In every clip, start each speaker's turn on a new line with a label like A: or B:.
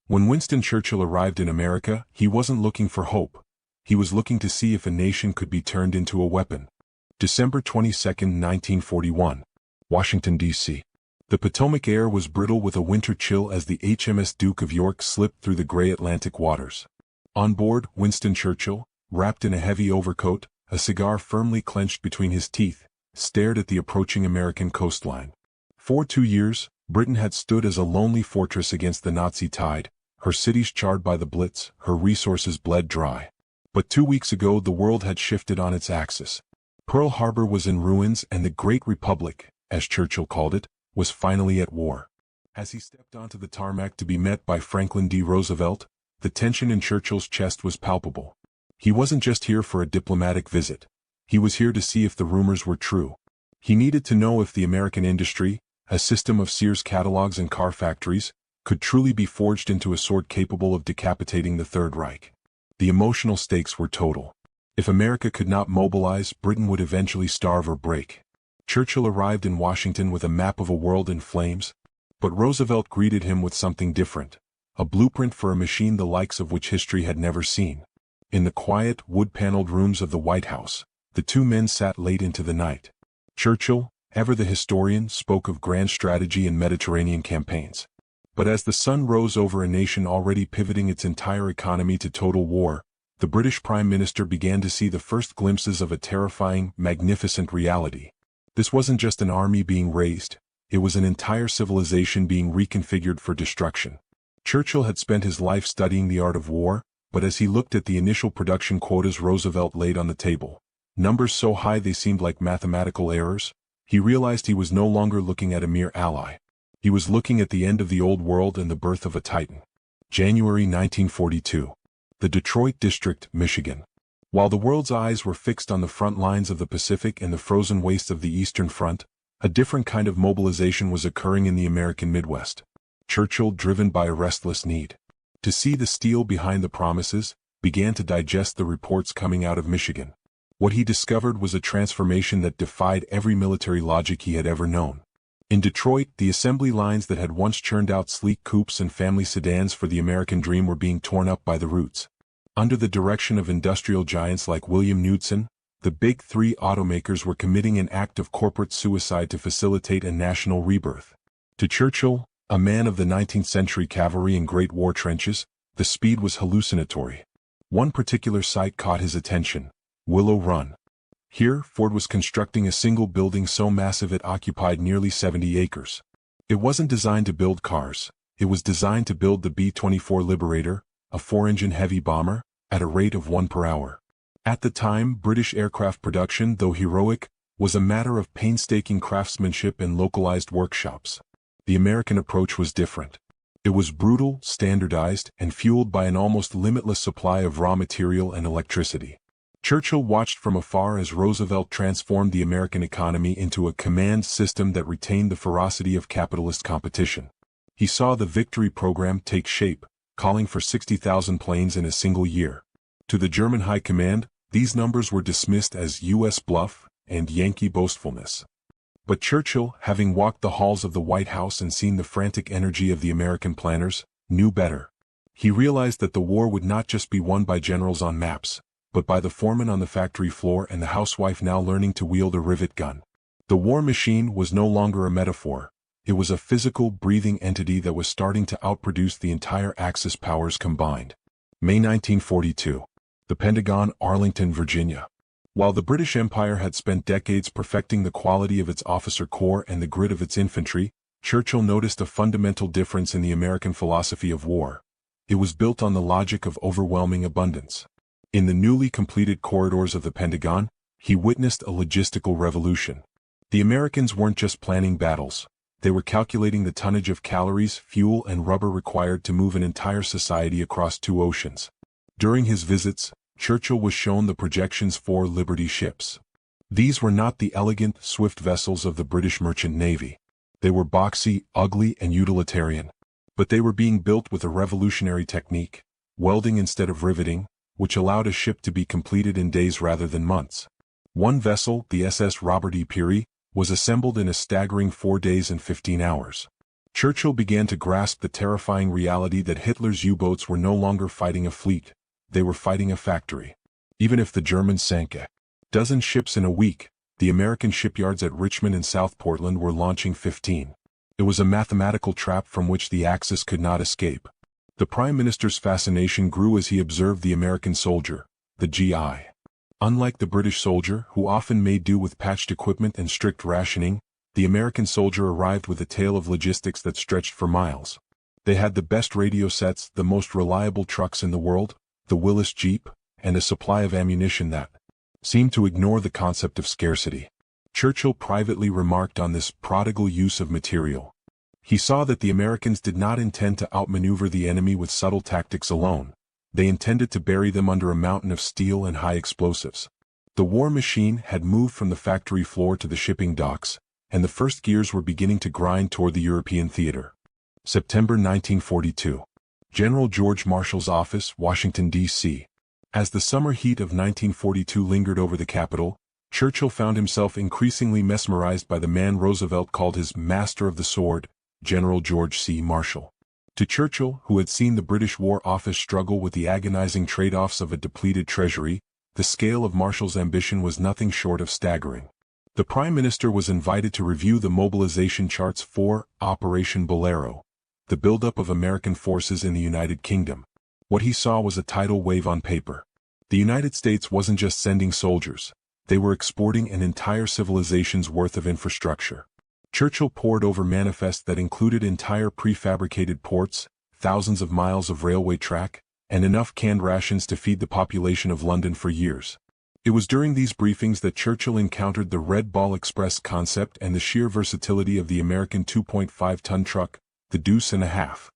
A: When Winston Churchill arrived in America, he wasn't looking for hope. He was looking to see if a nation could be turned into a weapon. December 22, 1941. Washington, D.C. The Potomac air was brittle with a winter chill as the HMS Duke of York slipped through the gray Atlantic waters. On board, Winston Churchill, wrapped in a heavy overcoat, a cigar firmly clenched between his teeth, stared at the approaching American coastline. For 2 years, Britain had stood as a lonely fortress against the Nazi tide, her cities charred by the Blitz, her resources bled dry. But 2 weeks ago the world had shifted on its axis. Pearl Harbor was in ruins and the Great Republic, as Churchill called it, was finally at war. As he stepped onto the tarmac to be met by Franklin D. Roosevelt, the tension in Churchill's chest was palpable. He wasn't just here for a diplomatic visit. He was here to see if the rumors were true. He needed to know if the American industry, a system of Sears catalogs and car factories, could truly be forged into a sword capable of decapitating the Third Reich. The emotional stakes were total. If America could not mobilize, Britain would eventually starve or break. Churchill arrived in Washington with a map of a world in flames, but Roosevelt greeted him with something different, a blueprint for a machine the likes of which history had never seen. In the quiet, wood-paneled rooms of the White House, the two men sat late into the night. Churchill, ever the historian, spoke of grand strategy and Mediterranean campaigns. But as the sun rose over a nation already pivoting its entire economy to total war, the British Prime Minister began to see the first glimpses of a terrifying, magnificent reality. This wasn't just an army being raised, it was an entire civilization being reconfigured for destruction. Churchill had spent his life studying the art of war, but as he looked at the initial production quotas Roosevelt laid on the table, numbers so high they seemed like mathematical errors, he realized he was no longer looking at a mere ally. He was looking at the end of the old world and the birth of a titan. January 1942. The Detroit District, Michigan. While the world's eyes were fixed on the front lines of the Pacific and the frozen wastes of the Eastern Front, a different kind of mobilization was occurring in the American Midwest. Churchill, driven by a restless need to see the steel behind the promises, began to digest the reports coming out of Michigan. What he discovered was a transformation that defied every military logic he had ever known. In Detroit, the assembly lines that had once churned out sleek coupes and family sedans for the American dream were being torn up by the roots. Under the direction of industrial giants like William Knudsen, the big three automakers were committing an act of corporate suicide to facilitate a national rebirth. To Churchill, a man of the 19th century cavalry and Great War trenches, the speed was hallucinatory. One particular site caught his attention: Willow Run. Here, Ford was constructing a single building so massive it occupied nearly 70 acres. It wasn't designed to build cars, it was designed to build the B-24 Liberator, a 4-engine heavy bomber, at a rate of 1 per hour. At the time, British aircraft production, though heroic, was a matter of painstaking craftsmanship and localized workshops. The American approach was different. It was brutal, standardized, and fueled by an almost limitless supply of raw material and electricity. Churchill watched from afar as Roosevelt transformed the American economy into a command system that retained the ferocity of capitalist competition. He saw the Victory program take shape, calling for 60,000 planes in a single year. To the German High Command, these numbers were dismissed as U.S. bluff and Yankee boastfulness. But Churchill, having walked the halls of the White House and seen the frantic energy of the American planners, knew better. He realized that the war would not just be won by generals on maps, but by the foreman on the factory floor and the housewife now learning to wield a rivet gun. The war machine was no longer a metaphor. It was a physical, breathing entity that was starting to outproduce the entire Axis powers combined. May 1942. The Pentagon, Arlington, Virginia. While the British Empire had spent decades perfecting the quality of its officer corps and the grit of its infantry, Churchill noticed a fundamental difference in the American philosophy of war. It was built on the logic of overwhelming abundance. In the newly completed corridors of the Pentagon, he witnessed a logistical revolution. The Americans weren't just planning battles. They were calculating the tonnage of calories, fuel, and rubber required to move an entire society across 2 oceans. During his visits, Churchill was shown the projections for Liberty ships. These were not the elegant, swift vessels of the British Merchant Navy. They were boxy, ugly, and utilitarian. But they were being built with a revolutionary technique, welding instead of riveting, which allowed a ship to be completed in days rather than months. One vessel, the SS Robert E. Peary, was assembled in a staggering 4 days and 15 hours. Churchill began to grasp the terrifying reality that Hitler's U-boats were no longer fighting a fleet, they were fighting a factory. Even if the Germans sank a dozen ships in a week, the American shipyards at Richmond and South Portland were launching 15. It was a mathematical trap from which the Axis could not escape. The Prime Minister's fascination grew as he observed the American soldier, the GI. Unlike the British soldier, who often made do with patched equipment and strict rationing, the American soldier arrived with a tale of logistics that stretched for miles. They had the best radio sets, the most reliable trucks in the world, the Willis Jeep, and a supply of ammunition that seemed to ignore the concept of scarcity. Churchill privately remarked on this prodigal use of material. He saw that the Americans did not intend to outmaneuver the enemy with subtle tactics alone. They intended to bury them under a mountain of steel and high explosives. The war machine had moved from the factory floor to the shipping docks, and the first gears were beginning to grind toward the European theater. September 1942. General George Marshall's office, Washington, D.C. As the summer heat of 1942 lingered over the capital, Churchill found himself increasingly mesmerized by the man Roosevelt called his master of the sword, General George C. Marshall. To Churchill, who had seen the British War Office struggle with the agonizing trade-offs of a depleted treasury, the scale of Marshall's ambition was nothing short of staggering. The Prime Minister was invited to review the mobilization charts for Operation Bolero, the buildup of American forces in the United Kingdom. What he saw was a tidal wave on paper. The United States wasn't just sending soldiers, they were exporting an entire civilization's worth of infrastructure. Churchill pored over manifests that included entire prefabricated ports, thousands of miles of railway track, and enough canned rations to feed the population of London for years. It was during these briefings that Churchill encountered the Red Ball Express concept and the sheer versatility of the American 2.5-ton truck, the Deuce and a Half.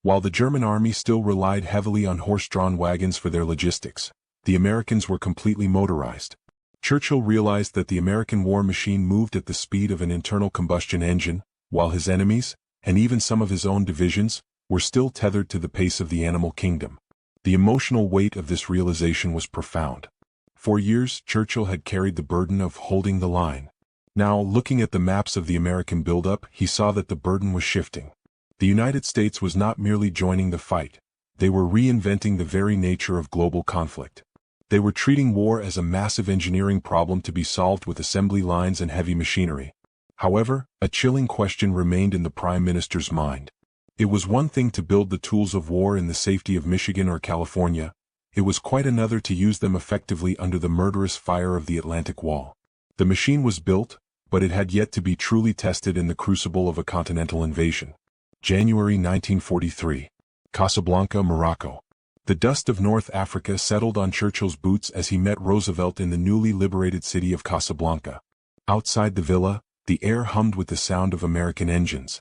A: While the German army still relied heavily on horse-drawn wagons for their logistics, the Americans were completely motorized. Churchill realized that the American war machine moved at the speed of an internal combustion engine, while his enemies, and even some of his own divisions, were still tethered to the pace of the animal kingdom. The emotional weight of this realization was profound. For years, Churchill had carried the burden of holding the line. Now, looking at the maps of the American buildup, he saw that the burden was shifting. The United States was not merely joining the fight, they were reinventing the very nature of global conflict. They were treating war as a massive engineering problem to be solved with assembly lines and heavy machinery. However, a chilling question remained in the Prime Minister's mind. It was one thing to build the tools of war in the safety of Michigan or California. It was quite another to use them effectively under the murderous fire of the Atlantic Wall. The machine was built, but it had yet to be truly tested in the crucible of a continental invasion. January 1943. Casablanca, Morocco. The dust of North Africa settled on Churchill's boots as he met Roosevelt in the newly liberated city of Casablanca. Outside the villa, the air hummed with the sound of American engines.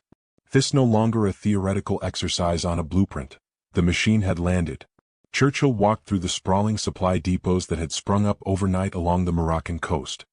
A: This no longer a theoretical exercise on a blueprint. The machine had landed. Churchill walked through the sprawling supply depots that had sprung up overnight along the Moroccan coast.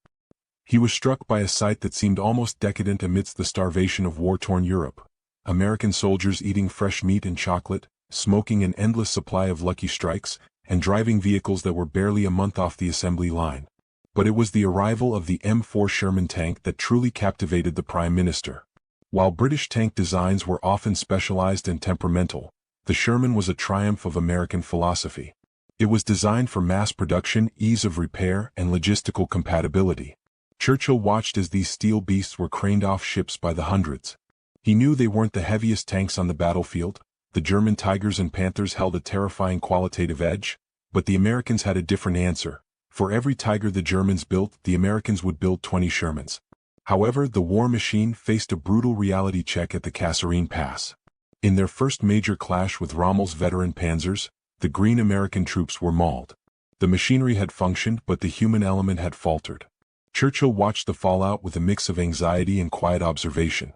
A: He was struck by a sight that seemed almost decadent amidst the starvation of war-torn Europe. American soldiers eating fresh meat and chocolate, smoking an endless supply of Lucky Strikes, and driving vehicles that were barely a month off the assembly line. But it was the arrival of the M4 Sherman tank that truly captivated the Prime Minister. While British tank designs were often specialized and temperamental, the Sherman was a triumph of American philosophy. It was designed for mass production, ease of repair, and logistical compatibility. Churchill watched as these steel beasts were craned off ships by the hundreds. He knew they weren't the heaviest tanks on the battlefield. The German Tigers and Panthers held a terrifying qualitative edge, but the Americans had a different answer. For every Tiger the Germans built, the Americans would build 20 Shermans. However, the war machine faced a brutal reality check at the Kasserine Pass. In their first major clash with Rommel's veteran panzers, the green American troops were mauled. The machinery had functioned, but the human element had faltered. Churchill watched the fallout with a mix of anxiety and quiet observation.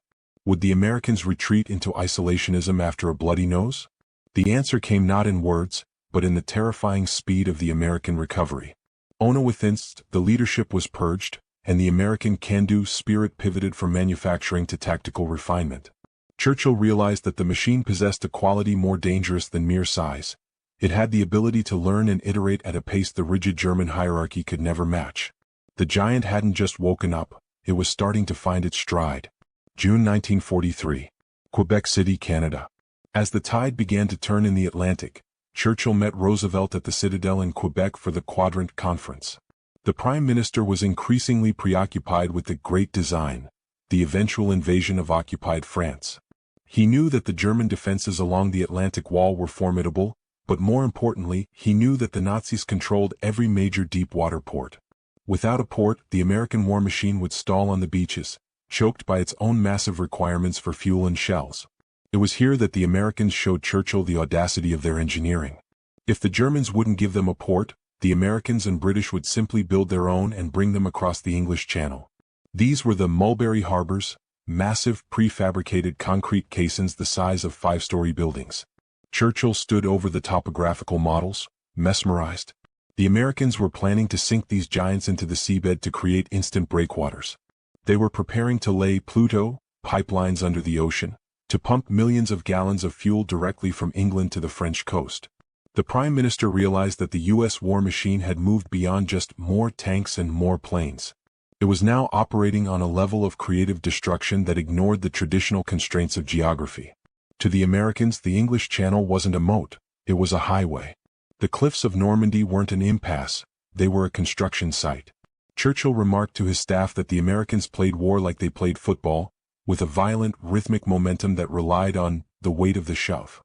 A: Would the Americans retreat into isolationism after a bloody nose? The answer came not in words, but in the terrifying speed of the American recovery. Within, the leadership was purged, and the American can-do spirit pivoted from manufacturing to tactical refinement. Churchill realized that the machine possessed a quality more dangerous than mere size. It had the ability to learn and iterate at a pace the rigid German hierarchy could never match. The giant hadn't just woken up, it was starting to find its stride. June 1943. Quebec City, Canada. As the tide began to turn in the Atlantic, Churchill met Roosevelt at the Citadel in Quebec for the Quadrant Conference. The Prime Minister was increasingly preoccupied with the Great Design, the eventual invasion of occupied France. He knew that the German defenses along the Atlantic Wall were formidable, but more importantly, he knew that the Nazis controlled every major deep-water port. Without a port, the American war machine would stall on the beaches, choked by its own massive requirements for fuel and shells. It was here that the Americans showed Churchill the audacity of their engineering. If the Germans wouldn't give them a port, the Americans and British would simply build their own and bring them across the English Channel. These were the Mulberry Harbors, massive prefabricated concrete caissons the size of 5-story buildings. Churchill stood over the topographical models, mesmerized. The Americans were planning to sink these giants into the seabed to create instant breakwaters. They were preparing to lay Pluto pipelines under the ocean, to pump millions of gallons of fuel directly from England to the French coast. The Prime Minister realized that the U.S. war machine had moved beyond just more tanks and more planes. It was now operating on a level of creative destruction that ignored the traditional constraints of geography. To the Americans, the English Channel wasn't a moat, it was a highway. The cliffs of Normandy weren't an impasse, they were a construction site. Churchill remarked to his staff that the Americans played war like they played football, with a violent, rhythmic momentum that relied on the weight of the shove.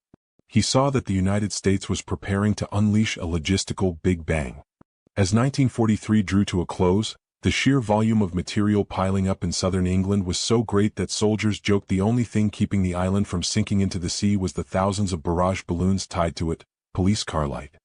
A: He saw that the United States was preparing to unleash a logistical Big Bang. As 1943 drew to a close, the sheer volume of material piling up in southern England was so great that soldiers joked the only thing keeping the island from sinking into the sea was the thousands of barrage balloons tied to it. Police car light.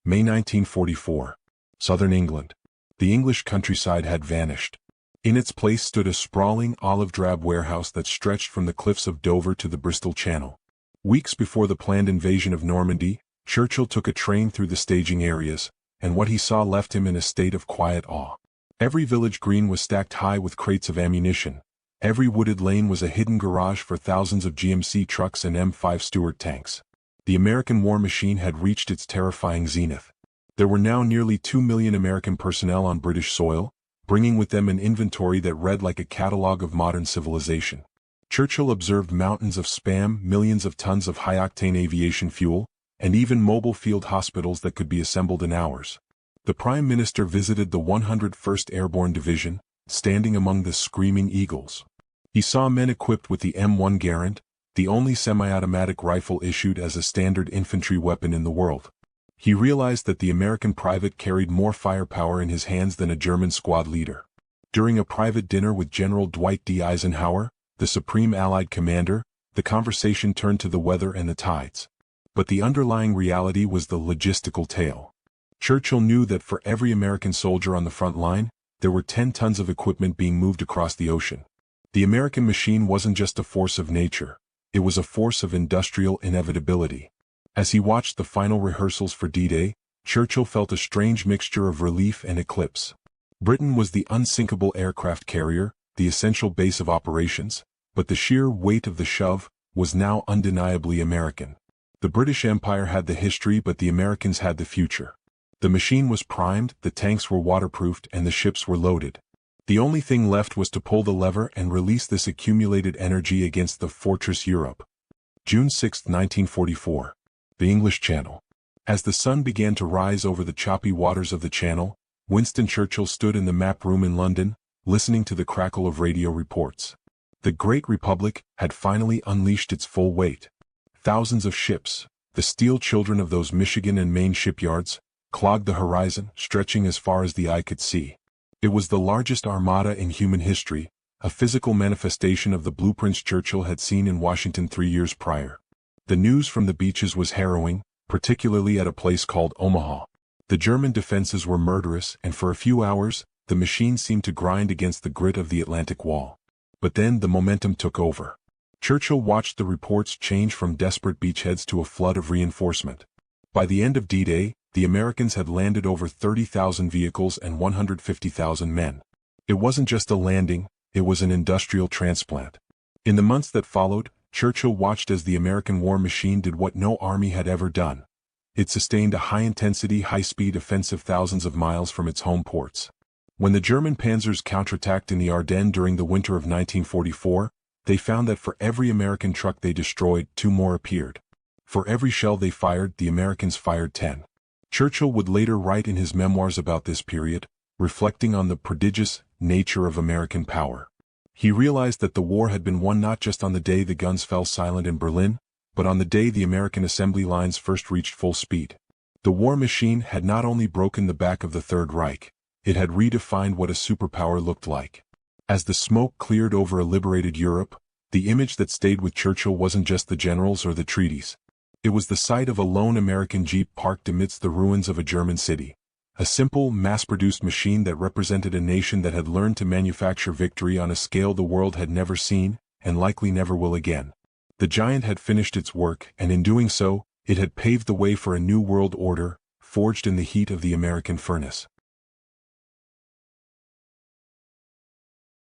A: May 1944. Southern England. The English countryside had vanished. In its place stood a sprawling olive-drab warehouse that stretched from the cliffs of Dover to the Bristol Channel. Weeks before the planned invasion of Normandy, Churchill took a train through the staging areas, and what he saw left him in a state of quiet awe. Every village green was stacked high with crates of ammunition. Every wooded lane was a hidden garage for thousands of GMC trucks and M5 Stuart tanks. The American war machine had reached its terrifying zenith. There were now nearly 2 million American personnel on British soil, bringing with them an inventory that read like a catalogue of modern civilization. Churchill observed mountains of spam, millions of tons of high-octane aviation fuel, and even mobile field hospitals that could be assembled in hours. The Prime Minister visited the 101st Airborne Division, standing among the screaming eagles. He saw men equipped with the M1 Garand, the only semi-automatic rifle issued as a standard infantry weapon in the world. He realized that the American private carried more firepower in his hands than a German squad leader. During a private dinner with General Dwight D. Eisenhower, the Supreme Allied Commander, the conversation turned to the weather and the tides. But the underlying reality was the logistical tale. Churchill knew that for every American soldier on the front line, there were 10 tons of equipment being moved across the ocean. The American machine wasn't just a force of nature, it was a force of industrial inevitability. As he watched the final rehearsals for D-Day, Churchill felt a strange mixture of relief and eclipse. Britain was the unsinkable aircraft carrier, the essential base of operations, but the sheer weight of the shove was now undeniably American. The British Empire had the history, but the Americans had the future. The machine was primed, the tanks were waterproofed, and the ships were loaded. The only thing left was to pull the lever and release this accumulated energy against the fortress Europe. June 6, 1944. The English Channel. As the sun began to rise over the choppy waters of the Channel, Winston Churchill stood in the map room in London, listening to the crackle of radio reports. The Great Republic had finally unleashed its full weight. Thousands of ships, the steel children of those Michigan and Maine shipyards, clogged the horizon, stretching as far as the eye could see. It was the largest armada in human history, a physical manifestation of the blueprints Churchill had seen in Washington 3 years prior. The news from the beaches was harrowing, particularly at a place called Omaha. The German defenses were murderous, and for a few hours, the machine seemed to grind against the grit of the Atlantic Wall. But then the momentum took over. Churchill watched the reports change from desperate beachheads to a flood of reinforcement. By the end of D-Day, the Americans had landed over 30,000 vehicles and 150,000 men. It wasn't just a landing, it was an industrial transplant. In the months that followed, Churchill watched as the American war machine did what no army had ever done. It sustained a high-intensity, high-speed offensive thousands of miles from its home ports. When the German panzers counterattacked in the Ardennes during the winter of 1944, they found that for every American truck they destroyed, 2 more appeared. For every shell they fired, the Americans fired 10. Churchill would later write in his memoirs about this period, reflecting on the prodigious nature of American power. He realized that the war had been won not just on the day the guns fell silent in Berlin, but on the day the American assembly lines first reached full speed. The war machine had not only broken the back of the Third Reich, it had redefined what a superpower looked like. As the smoke cleared over a liberated Europe, the image that stayed with Churchill wasn't just the generals or the treaties. It was the sight of a lone American jeep parked amidst the ruins of a German city. A simple, mass-produced machine that represented a nation that had learned to manufacture victory on a scale the world had never seen, and likely never will again. The giant had finished its work, and in doing so, it had paved the way for a new world order, forged in the heat of the American furnace.